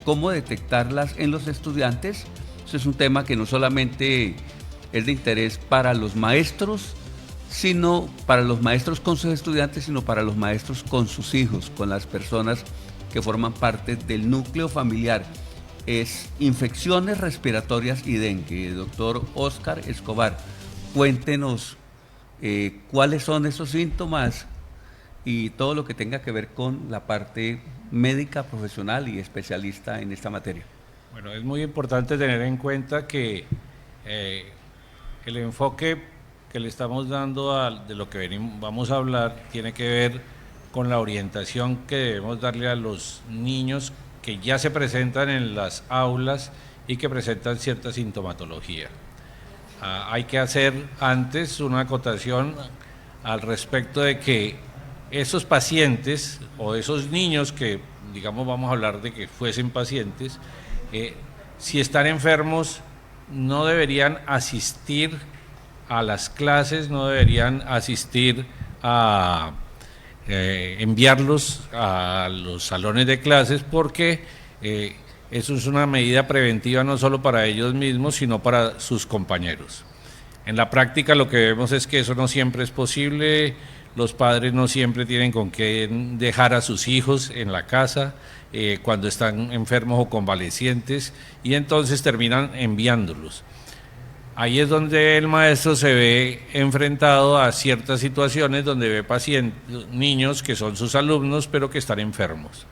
¿Cómo detectarlas en los estudiantes? Eso es un tema que no solamente es de interés para los maestros, sino para los maestros con sus estudiantes, sino para los maestros con sus hijos, con las personas que forman parte del núcleo familiar. Es infecciones respiratorias y dengue. Doctor Óscar Escobar, cuéntenos cuáles son esos síntomas y todo lo que tenga que ver con la parte médica, profesional y especialista en esta materia. Bueno, es muy importante tener en cuenta que el enfoque que le estamos dando de lo que vamos a hablar tiene que ver con la orientación que debemos darle a los niños que ya se presentan en las aulas y que presentan cierta sintomatología. Hay que hacer antes una acotación al respecto de que esos pacientes o esos niños que, digamos, vamos a hablar de que fuesen pacientes, si están enfermos no deberían asistir a las clases, no deberían asistir a enviarlos a los salones de clases porque eso es una medida preventiva no solo para ellos mismos, sino para sus compañeros. En la práctica lo que vemos es que eso no siempre es posible, los padres no siempre tienen con qué dejar a sus hijos en la casa cuando están enfermos o convalecientes y entonces terminan enviándolos. Ahí es donde el maestro se ve enfrentado a ciertas situaciones donde ve niños que son sus alumnos pero que están enfermos.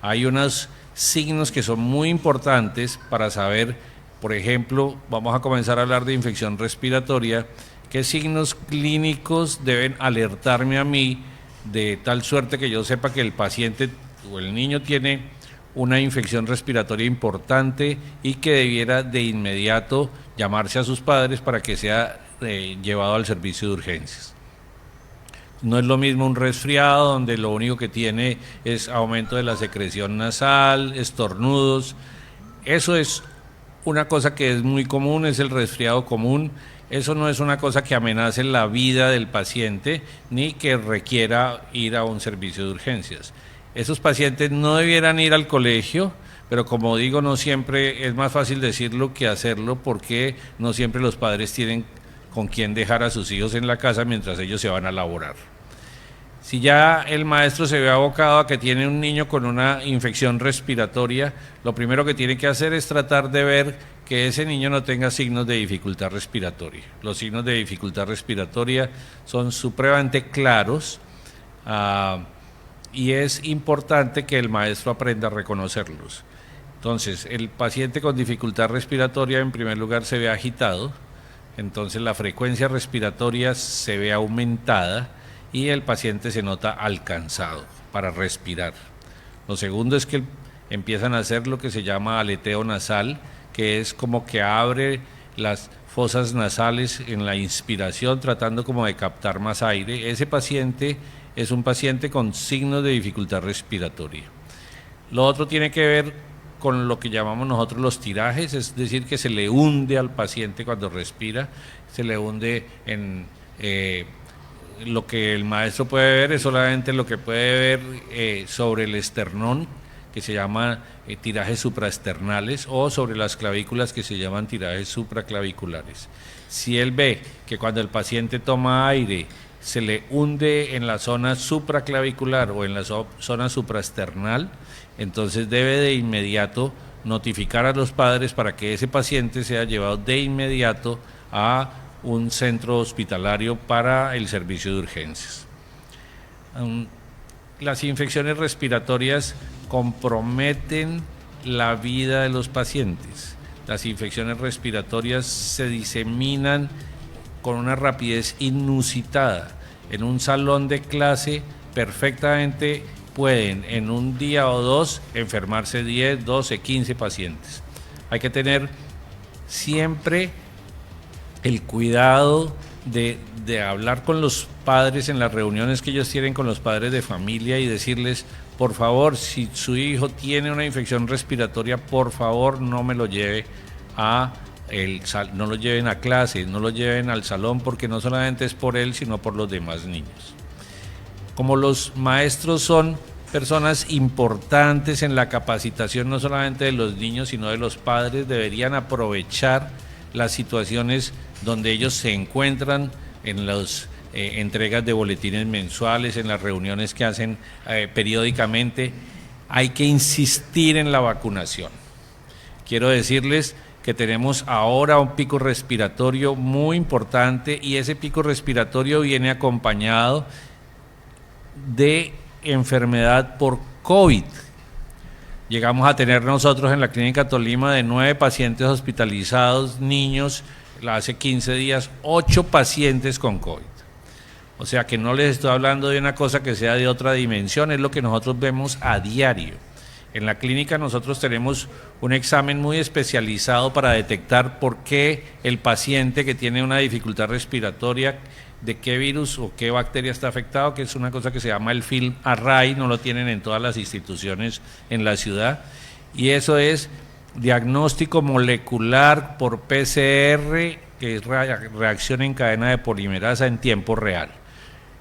Hay unos signos que son muy importantes para saber, por ejemplo, vamos a comenzar a hablar de infección respiratoria, qué signos clínicos deben alertarme a mí de tal suerte que yo sepa que el paciente o el niño tiene una infección respiratoria importante y que debiera de inmediato llamarse a sus padres para que sea llevado al servicio de urgencias. No es lo mismo un resfriado donde lo único que tiene es aumento de la secreción nasal, estornudos. Eso es una cosa que es muy común, es el resfriado común. Eso no es una cosa que amenace la vida del paciente ni que requiera ir a un servicio de urgencias. Esos pacientes no debieran ir al colegio, pero como digo, no siempre es más fácil decirlo que hacerlo porque no siempre los padres tienen con quién dejar a sus hijos en la casa mientras ellos se van a laborar. Si ya el maestro se ve abocado a que tiene un niño con una infección respiratoria, lo primero que tiene que hacer es tratar de ver que ese niño no tenga signos de dificultad respiratoria. Los signos de dificultad respiratoria son supremamente claros y es importante que el maestro aprenda a reconocerlos. Entonces, el paciente con dificultad respiratoria en primer lugar se ve agitado, entonces la frecuencia respiratoria se ve aumentada y el paciente se nota alcanzado para respirar. Lo segundo es que empiezan a hacer lo que se llama aleteo nasal, que es como que abre las fosas nasales en la inspiración tratando como de captar más aire. Ese paciente es un paciente con signos de dificultad respiratoria. Lo otro tiene que ver con lo que llamamos nosotros los tirajes, es decir, que se le hunde al paciente cuando respira, se le hunde en lo que el maestro puede ver es solamente lo que puede ver sobre el esternón, que se llama tirajes supraesternales, o sobre las clavículas, que se llaman tirajes supraclaviculares. Si él ve que cuando el paciente toma aire se le hunde en la zona supraclavicular o en la zona supraesternal, entonces debe de inmediato notificar a los padres para que ese paciente sea llevado de inmediato a un centro hospitalario para el servicio de urgencias. Las infecciones respiratorias comprometen la vida de los pacientes. Las infecciones respiratorias se diseminan con una rapidez inusitada. En un salón de clase perfectamente pueden en un día o dos enfermarse 10, 12, 15 pacientes. Hay que tener siempre el cuidado de hablar con los padres en las reuniones que ellos tienen con los padres de familia y decirles, por favor, si su hijo tiene una infección respiratoria, por favor no me lo lleve no lo lleven a clase, no lo lleven al salón, porque no solamente es por él, sino por los demás niños. Como los maestros son personas importantes en la capacitación no solamente de los niños, sino de los padres. Deberían aprovechar las situaciones donde ellos se encuentran en las entregas de boletines mensuales, en las reuniones que hacen periódicamente. Hay que insistir en la vacunación. Quiero decirles que tenemos ahora un pico respiratorio muy importante y ese pico respiratorio viene acompañado de enfermedad por COVID. Llegamos a tener nosotros en la Clínica Tolima de 9 pacientes hospitalizados, niños, hace 15 días, 8 pacientes con COVID. O sea que no les estoy hablando de una cosa que sea de otra dimensión, es lo que nosotros vemos a diario. En la clínica nosotros tenemos un examen muy especializado para detectar por qué el paciente que tiene una dificultad respiratoria, de qué virus o qué bacteria está afectado, que es una cosa que se llama el Film Array, no lo tienen en todas las instituciones en la ciudad, y eso es diagnóstico molecular por PCR, que es reacción en cadena de polimerasa en tiempo real.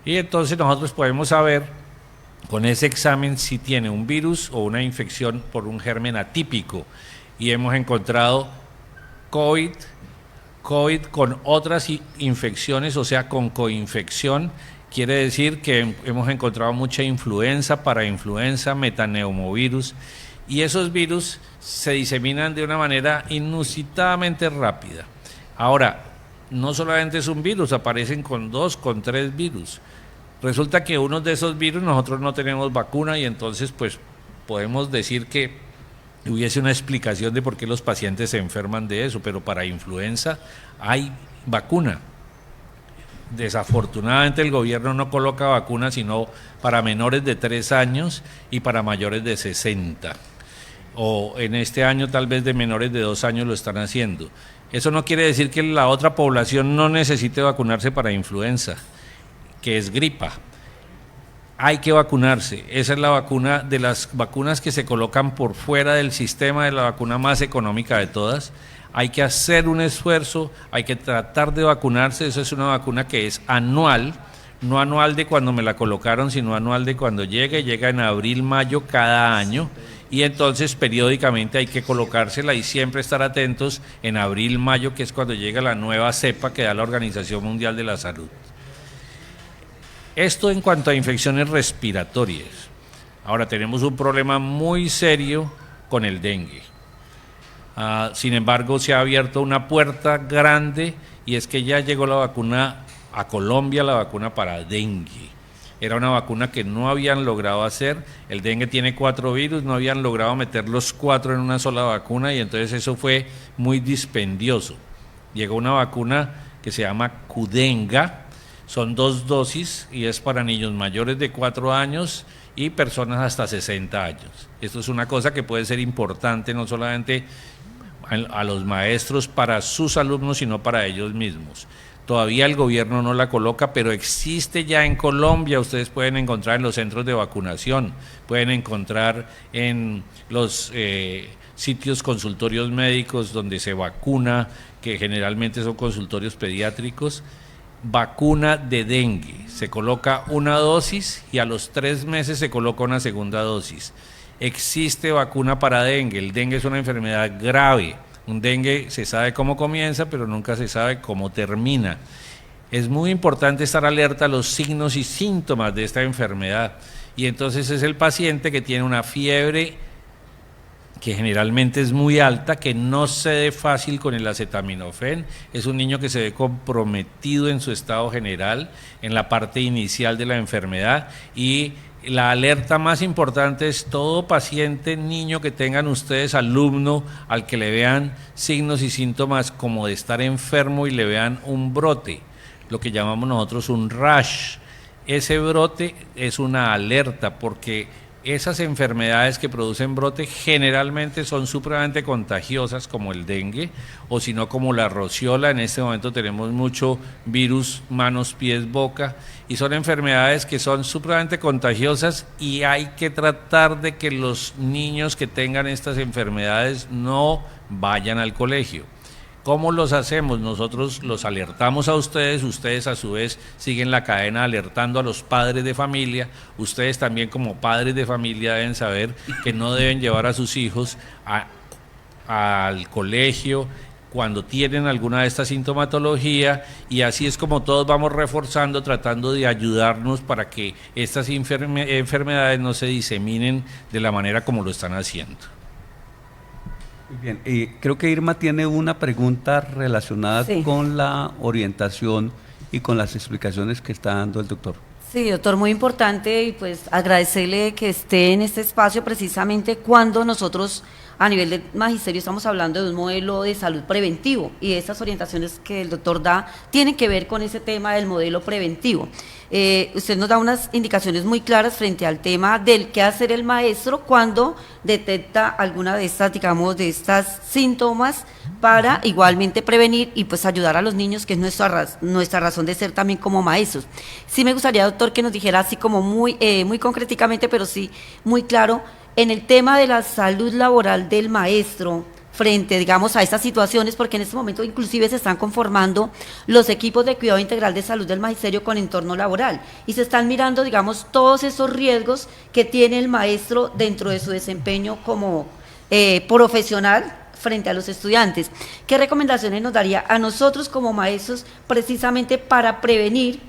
Y entonces nosotros podemos saber con ese examen si tiene un virus o una infección por un germen atípico, y hemos encontrado COVID con otras infecciones, o sea, con coinfección. Quiere decir que hemos encontrado mucha influenza, parainfluenza, metaneumovirus, y esos virus se diseminan de una manera inusitadamente rápida. Ahora, no solamente es un virus, aparecen con 2, con 3 virus. Resulta que uno de esos virus nosotros no tenemos vacuna, y entonces pues podemos decir que hubiese una explicación de por qué los pacientes se enferman de eso, pero para influenza hay vacuna. Desafortunadamente el gobierno no coloca vacuna sino para menores de 3 años y para mayores de 60. O en este año tal vez de menores de 2 años lo están haciendo. Eso no quiere decir que la otra población no necesite vacunarse para influenza, que es gripa. Hay que vacunarse. Esa es la vacuna, de las vacunas que se colocan por fuera del sistema, de la vacuna más económica de todas. Hay que hacer un esfuerzo, hay que tratar de vacunarse. Esa es una vacuna que es anual, no anual de cuando me la colocaron, sino anual de cuando llega en abril, mayo cada año, y entonces periódicamente hay que colocársela y siempre estar atentos en abril, mayo, que es cuando llega la nueva cepa que da la Organización Mundial de la Salud. Esto en cuanto a infecciones respiratorias. Ahora tenemos un problema muy serio con el dengue. Sin embargo, se ha abierto una puerta grande, y es que ya llegó la vacuna a Colombia, la vacuna para dengue. Era una vacuna que no habían logrado hacer. El dengue tiene 4 virus, no habían logrado meter los 4 en una sola vacuna, y entonces eso fue muy dispendioso. Llegó una vacuna que se llama Qdenga. Son 2 dosis y es para niños mayores de 4 años y personas hasta 60 años. Esto es una cosa que puede ser importante no solamente a los maestros para sus alumnos, sino para ellos mismos. Todavía el gobierno no la coloca, pero existe ya en Colombia. Ustedes pueden encontrar en los centros de vacunación, pueden encontrar en los sitios consultorios médicos donde se vacuna, que generalmente son consultorios pediátricos. Vacuna de dengue, se coloca una dosis y a los 3 meses se coloca una segunda dosis. Existe vacuna para dengue. El dengue es una enfermedad grave. Un dengue se sabe cómo comienza, pero nunca se sabe cómo termina. Es muy importante estar alerta a los signos y síntomas de esta enfermedad, y entonces es el paciente que tiene una fiebre que generalmente es muy alta, que no cede fácil con el acetaminofén. Es un niño que se ve comprometido en su estado general, en la parte inicial de la enfermedad, y la alerta más importante es todo paciente, niño que tengan ustedes, alumno, al que le vean signos y síntomas como de estar enfermo y le vean un brote, lo que llamamos nosotros un rash. Ese brote es una alerta, porque esas enfermedades que producen brote generalmente son supremamente contagiosas, como el dengue, o si no como la rociola. En este momento tenemos mucho virus manos, pies, boca, y son enfermedades que son supremamente contagiosas, y hay que tratar de que los niños que tengan estas enfermedades no vayan al colegio. ¿Cómo los hacemos? Nosotros los alertamos a ustedes, ustedes a su vez siguen la cadena alertando a los padres de familia, ustedes también como padres de familia deben saber que no deben llevar a sus hijos al colegio cuando tienen alguna de estas sintomatología, y así es como todos vamos reforzando, tratando de ayudarnos para que estas enfermedades no se diseminen de la manera como lo están haciendo. Muy bien, creo que Irma tiene una pregunta relacionada con la orientación y con las explicaciones que está dando el doctor. Sí, doctor, muy importante, y pues agradecerle que esté en este espacio precisamente cuando nosotros a nivel de magisterio estamos hablando de un modelo de salud preventivo, y estas orientaciones que el doctor da tienen que ver con ese tema del modelo preventivo. Usted nos da unas indicaciones muy claras frente al tema del qué hacer el maestro cuando detecta alguna de estas, digamos, de estas síntomas, para igualmente prevenir y pues ayudar a los niños, que es nuestra razón de ser también como maestros. Sí me gustaría, doctor, que nos dijera así como muy concreticamente, pero sí muy claro, en el tema de la salud laboral del maestro, frente, digamos, a estas situaciones, porque en este momento inclusive se están conformando los equipos de cuidado integral de salud del magisterio con entorno laboral, y se están mirando, digamos, todos esos riesgos que tiene el maestro dentro de su desempeño como profesional frente a los estudiantes. ¿Qué recomendaciones nos daría a nosotros como maestros precisamente para prevenir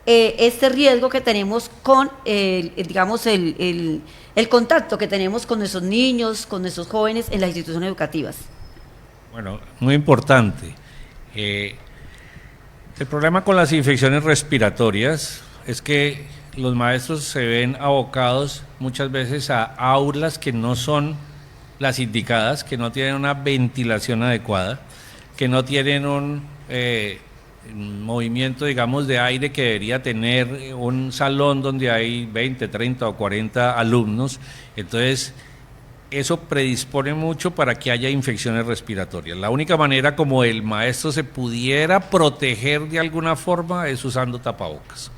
este riesgo que tenemos con, digamos, el contacto que tenemos con nuestros niños, con nuestros jóvenes en las instituciones educativas? Bueno, muy importante. El problema con las infecciones respiratorias es que los maestros se ven abocados muchas veces a aulas que no son las indicadas, que no tienen una ventilación adecuada, que no tienen un movimiento, digamos, de aire que debería tener un salón donde hay 20, 30 o 40 alumnos. Entonces, eso predispone mucho para que haya infecciones respiratorias. La única manera como el maestro se pudiera proteger de alguna forma es usando tapabocas.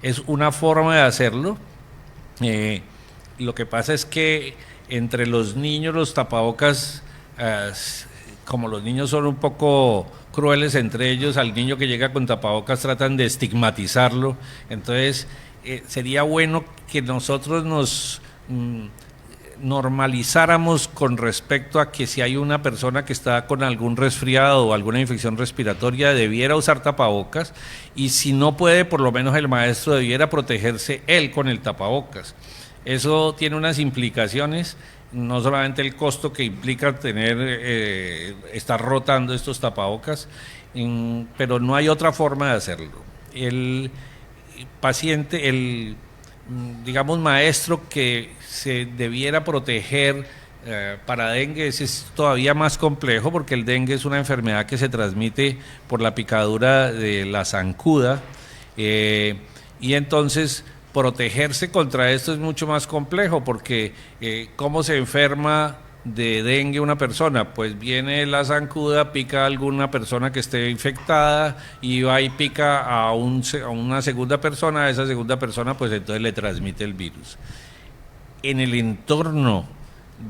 Es una forma de hacerlo. Lo que pasa es que entre los niños los tapabocas, como los niños son un poco crueles entre ellos, al niño que llega con tapabocas tratan de estigmatizarlo. Entonces sería bueno que nosotros nos normalizáramos con respecto a que si hay una persona que está con algún resfriado o alguna infección respiratoria debiera usar tapabocas, y si no puede, por lo menos el maestro debiera protegerse él con el tapabocas. Eso tiene unas implicaciones, no solamente el costo que implica estar rotando estos tapabocas, pero no hay otra forma de hacerlo. El paciente, digamos, maestro que se debiera proteger para dengue es todavía más complejo, porque el dengue es una enfermedad que se transmite por la picadura de la zancuda, y entonces protegerse contra esto es mucho más complejo, porque ¿cómo se enferma de dengue una persona? Pues viene la zancuda, pica a alguna persona que esté infectada y va y pica a una segunda persona, a esa segunda persona pues entonces le transmite el virus. En el entorno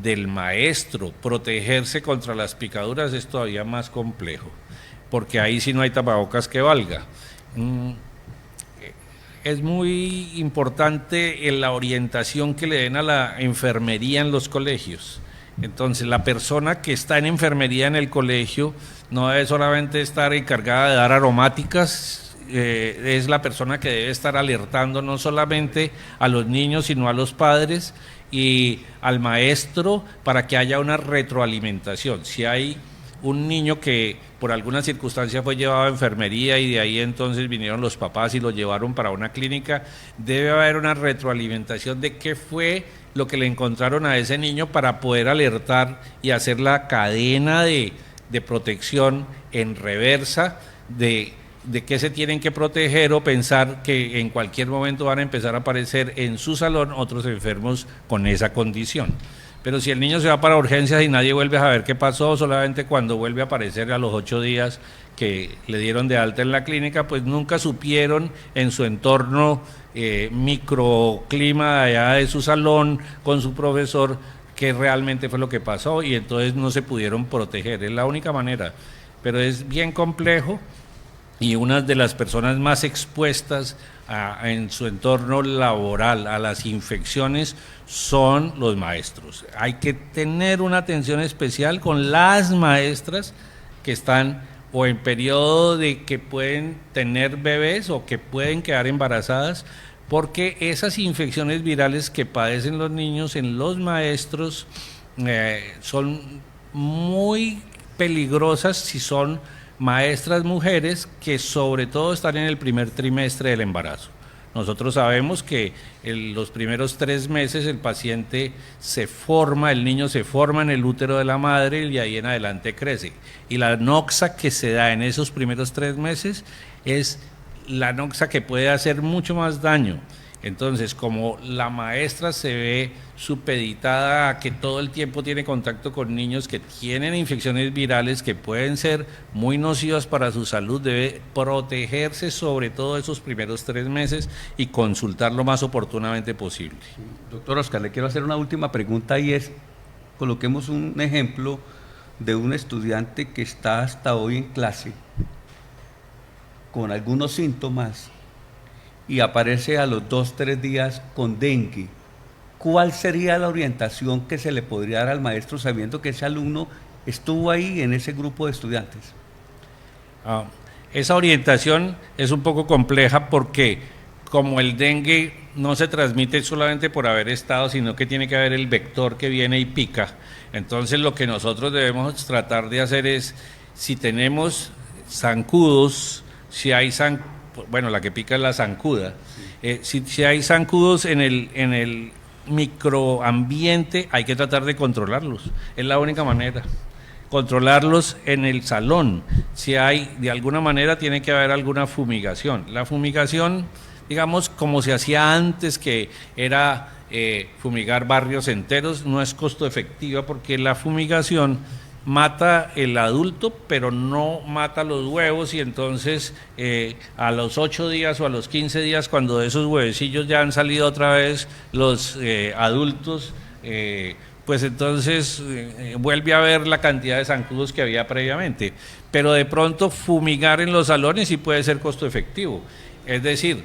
del maestro, protegerse contra las picaduras es todavía más complejo, porque ahí sí no hay tapabocas que valga. Es muy importante la orientación que le den a la enfermería en los colegios. Entonces, la persona que está en enfermería en el colegio no debe solamente estar encargada de dar aromáticas, es la persona que debe estar alertando no solamente a los niños, sino a los padres y al maestro, para que haya una retroalimentación. Si hay un niño que por alguna circunstancia fue llevado a enfermería y de ahí entonces vinieron los papás y lo llevaron para una clínica, debe haber una retroalimentación de qué fue lo que le encontraron a ese niño para poder alertar y hacer la cadena de protección en reversa de qué se tienen que proteger, o pensar que en cualquier momento van a empezar a aparecer en su salón otros enfermos con esa condición. Pero si el niño se va para urgencias y nadie vuelve a saber qué pasó, solamente cuando vuelve a aparecer a los 8 días que le dieron de alta en la clínica, pues nunca supieron en su entorno microclima allá de su salón con su profesor qué realmente fue lo que pasó, y entonces no se pudieron proteger. Es la única manera. pero es bien complejo y una de las personas más expuestas en su entorno laboral a las infecciones son los maestros. Hay que tener una atención especial con las maestras que están o en periodo de que pueden tener bebés o que pueden quedar embarazadas, porque esas infecciones virales que padecen los niños en los maestros son muy peligrosas si son maestras mujeres que sobre todo están en el primer trimestre del embarazo. Nosotros sabemos que en los primeros 3 meses el paciente se forma, el niño se forma en el útero de la madre y de ahí en adelante crece. Y la noxa que se da en esos primeros 3 meses es la noxa que puede hacer mucho más daño. Entonces, como la maestra se ve supeditada a que todo el tiempo tiene contacto con niños que tienen infecciones virales que pueden ser muy nocivas para su salud, debe protegerse sobre todo esos primeros 3 meses y consultar lo más oportunamente posible. Doctor Oscar, le quiero hacer una última pregunta y es, coloquemos un ejemplo de un estudiante que está hasta hoy en clase con algunos síntomas y aparece a los 2-3 días con dengue. ¿Cuál sería la orientación que se le podría dar al maestro sabiendo que ese alumno estuvo ahí en ese grupo de estudiantes? Esa orientación es un poco compleja porque como el dengue no se transmite solamente por haber estado, sino que tiene que haber el vector que viene y pica. Entonces lo que nosotros debemos tratar de hacer es, si tenemos zancudos, si hay bueno, la que pica es la zancuda. Si hay zancudos en el microambiente, hay que tratar de controlarlos. Es la única manera. Controlarlos en el salón. Si hay, de alguna manera, tiene que haber alguna fumigación. La fumigación, digamos, como se hacía antes, que era fumigar barrios enteros, no es costo efectiva porque la fumigación mata el adulto, pero no mata los huevos y entonces a los 8 días o a los 15 días, cuando de esos huevecillos ya han salido otra vez los adultos, pues entonces vuelve a haber la cantidad de zancudos que había previamente. Pero de pronto fumigar en los salones sí puede ser costo efectivo. Es decir,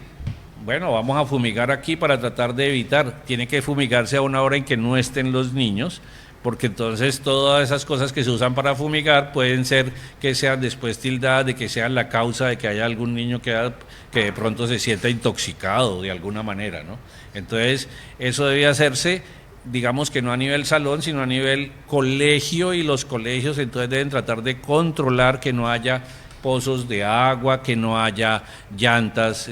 bueno, vamos a fumigar aquí para tratar de evitar, tiene que fumigarse a una hora en que no estén los niños, porque entonces todas esas cosas que se usan para fumigar pueden ser que sean después tildadas de que sean la causa de que haya algún niño que de pronto se sienta intoxicado de alguna manera, ¿no? Entonces, eso debe hacerse, digamos que no a nivel salón, sino a nivel colegio, y los colegios entonces deben tratar de controlar que no haya pozos de agua, que no haya llantas,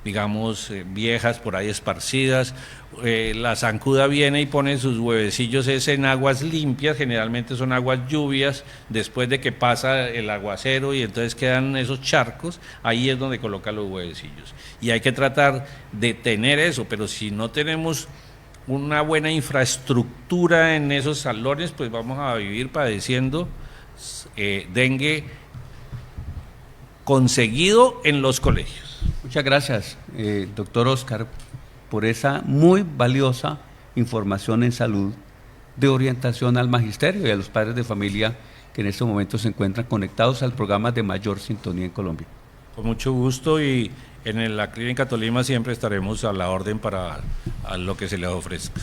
viejas por ahí esparcidas. La zancuda viene y pone sus huevecillos en aguas limpias, generalmente son aguas lluvias, después de que pasa el aguacero y entonces quedan esos charcos, ahí es donde coloca los huevecillos. Y hay que tratar de tener eso, pero si no tenemos una buena infraestructura en esos salones, pues vamos a vivir padeciendo dengue conseguido en los colegios. Muchas gracias, doctor Oscar, por esa muy valiosa información en salud de orientación al magisterio y a los padres de familia que en estos momentos se encuentran conectados al programa de mayor sintonía en Colombia. Con mucho gusto, y en la Clínica Tolima siempre estaremos a la orden para lo que se les ofrezca.